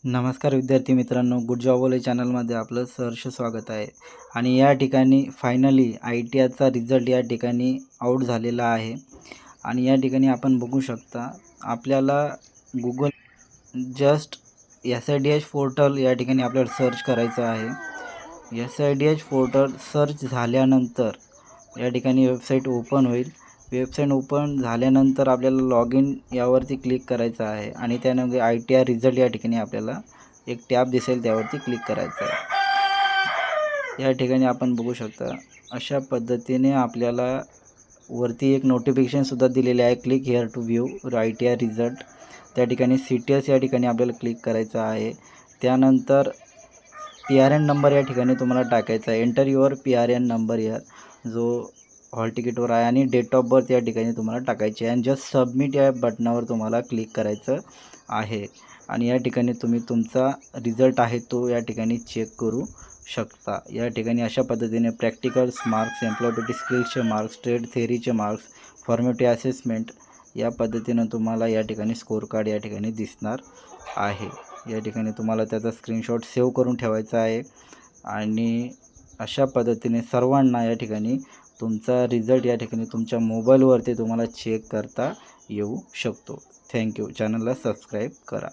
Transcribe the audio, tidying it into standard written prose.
नमस्कार विद्यार्थी मित्रांनो, गुड जॉब चॅनलमध्ये आपलं सहर्ष स्वागत आहे. आणि या ठिकाणी फायनली ITIचा रिझल्ट या ठिकाणी आउट झालेला आहे. आणि या ठिकाणी आपण बघू शकता आपल्याला गूगल जस्ट SIDH पोर्टल या ठिकाणी आपल्याला सर्च करायचं आहे. SIDH पोर्टल सर्च झाल्यानंतर या ठिकाणी वेबसाईट ओपन होईल. वेबसाईट ओपन झाल्यानंतर आपल्याला लॉग इन यावरती क्लिक करायचं आहे आणि त्यानंतर ITI रिझल्ट या ठिकाणी आपल्याला एक टॅब दिसेल, त्यावरती क्लिक करायचं आहे. या ठिकाणी आपण बघू शकता अशा पद्धतीने आपल्याला वरती एक नोटिफिकेशनसुद्धा दिलेले आहे, click here to view ITI result. त्या ठिकाणी CTS या ठिकाणी आपल्याला क्लिक करायचं आहे. त्यानंतर PRN नंबर या ठिकाणी तुम्हाला टाकायचा आहे. एंटर युअर PRN नंबर या जो हॉल तिकीटवर आहे आणि डेट ऑफ बर्थ या ठिकाणी तुम्हाला टाकायची आहे आणि जस्ट सबमिट या बटनावर तुम्हाला क्लिक करायचं आहे. आणि या ठिकाणी तुम्ही तुमचा रिझल्ट आहे तो या ठिकाणी चेक करू शकता. या ठिकाणी अशा पद्धतीने प्रॅक्टिकल्स मार्क्स, एम्प्लॉयबिलिटी स्किल्सचे मार्क्स, ट्रेड थेअरीचे मार्क्स, फॉर्मेटिव्ह असेसमेंट या पद्धतीनं तुम्हाला या ठिकाणी स्कोर कार्ड या ठिकाणी दिसणार आहे. या ठिकाणी तुम्हाला त्याचा स्क्रीनशॉट सेव्ह करून ठेवायचा आहे आणि अशा पद्धतीने सर्वांना या ठिकाणी तुमचा रिझल्ट या ठिकाणी तुमच्या मोबाईलवरती तुम्हाला चेक करता येऊ शकतो. थँक्यू. चॅनलला सबस्क्राईब करा.